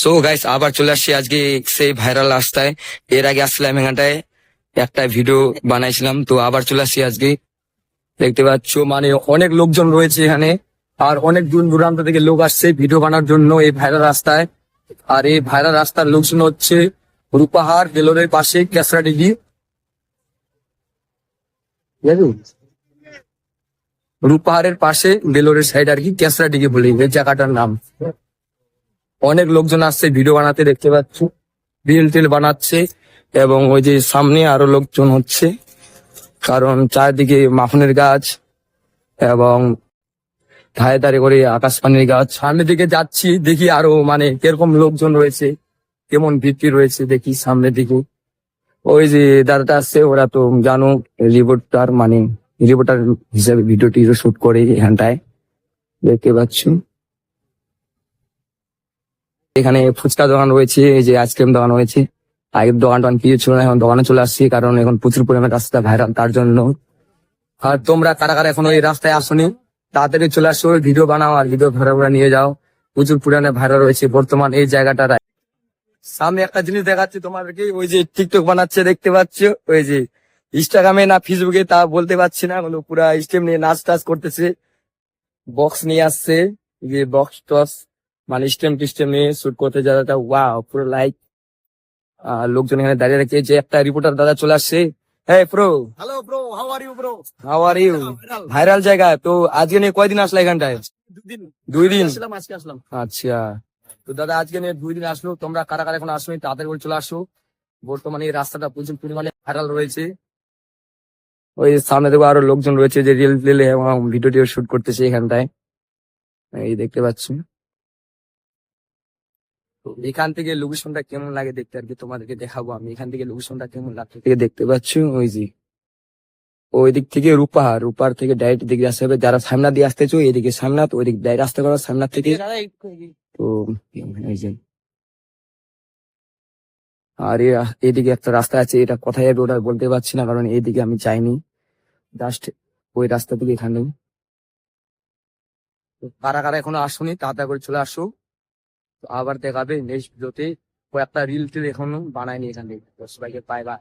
So guys আবার চলে আসছি আজকে সেই ভাইরাল রাস্তায়। এর আগে আসছিলাম এখানটায়, একটা ভিডিও বানাইছিলাম, তো আবার চলে আসছি আজকে। দেখতে পাচ্ছ মানে অনেক লোকজন রয়েছে এখানে, আর অনেক দূর দূরান্ত থেকে লোক আসছে ভিডিও বানার জন্য এই ভাইরাল রাস্তায়। আর এই ভাইরাল রাস্তার লোকজন হচ্ছে রূপাহার বেলোরের পাশে কেসরাডিগি। রূপাহারের পাশে বেলোরের সাইড আর কি, কেসরাডিগি বলি এই জায়গাটার নাম। অনেক লোকজন আসছে ভিডিও বানাতে, দেখতে পাচ্ছ রিল টিল বানাচ্ছে। এবং ওই যে সামনে আরো লোকজন হচ্ছে, কারণ চারদিকে মাখনের গাছ এবং ধারে ধারে করে আকাশপানির গাছ। সামনের দিকে যাচ্ছি, দেখি আরো মানে কিরকম লোকজন রয়েছে, কেমন ভিড় রয়েছে দেখি সামনের দিকে। ওই যে দাদাটা আসছে, ওরা তো জানো রিপোর্টার, মানে রিপোর্টার হিসাবে ভিডিওটি শুট করে এখানটায়, দেখতে পাচ্ছ। এখানে ফুচকা দোকান রয়েছে, এই যে আইসক্রিম দোকান রয়েছে। আগের দোকান টোকান কিছু ছিল না, এখন দোকানে চলে আসছি, কারণ এখন প্রচুর পরিমাণে রাস্তা ভাইরাল তার জন্য। আর তোমরা কারা কারা এখন এই রাস্তায় আসোনি, তাড়াতাড়ি চলে আসো, ভিডিও বানাও আর ভিডিও ঘরে নিয়ে যাও। প্রচুর পরিমাণে ভাইরাল রয়েছে বর্তমান এই জায়গাটা। সামনে একটা জিনিস দেখাচ্ছি তোমাদেরকে, ওই যে টিকটক বানাচ্ছে দেখতে পাচ্ছ, ওই যে ইনস্টাগ্রামে না ফেসবুকে তা বলতে পারছি না, ওগুলো পুরা স্টেপ নিয়ে নাচ টাচ করতেছে, বক্স নিয়ে আসছে, যে বক্স টস মানে স্টেম টিস্টেম নিয়ে শুট করতে যাওয়াটা ওয়াও পুরো লাইক। লোকজন এখানে দাঁড়িয়ে রেখে, যে একটা রিপোর্টার দাদা চলে আসছে। হ্যাঁ bro, Hello, bro. How are you, bro? How are you? Viral. Viral জায়গা তো, আজকে নিয়ে কয়দিন আসলা এখানটায়? 2 দিন। 2 দিন। আসলাম, আজকে আসলাম। আচ্ছা, তো দাদা আজকে নিয়ে 2 দিন আসলো। তোমরা কারা কারা এখন আসো তাড়াতাড়ি করে চলে আসো, বর্তমানে এই রাস্তাটা প্রচুর পরিমাণে ভাইরাল রয়েছে। ওই সামনে দেখো আরো লোকজন রয়েছে, যে রিল টিল এবং ভিডিও টিডিও শুট করতেছে এখানটায়, এই দেখতে পাচ্ছি। তো এখান থেকে লোকেশনটা কেমন লাগে দেখতে আর কি তোমাদেরকে দেখাবো আমি, এখান থেকে লোকেশনটা কেমন লাগছে থেকে দেখতে পাচ্ছ। ওই যে ওই দিক থেকে রূপার রূপার থেকে ডাইরেক্ট দিকে আসতে হবে, যারা সামনা দিয়ে আসতেছো এদিকে সামনা, তো ওই দিক ডাইরেক্ট আসতে পারো সামনা থেকে। তো এই যে আর এদিকে একটা রাস্তা আছে, এটা কোথায় যাবে ওটা বলতে পারছি না, কারণ এইদিকে আমি যাইনি, জাস্ট ওই রাস্তা থেকে এখানে। তো কারা কারা এখনো আসোনি তাড়াতাড়ি করে চলে আসো, তো আবার দেখাবে নেক্সট ভিডিওতে। ও একটা রিল টিল এখনো বানায়নি এখানে, তো সবাইকে বাই বাই।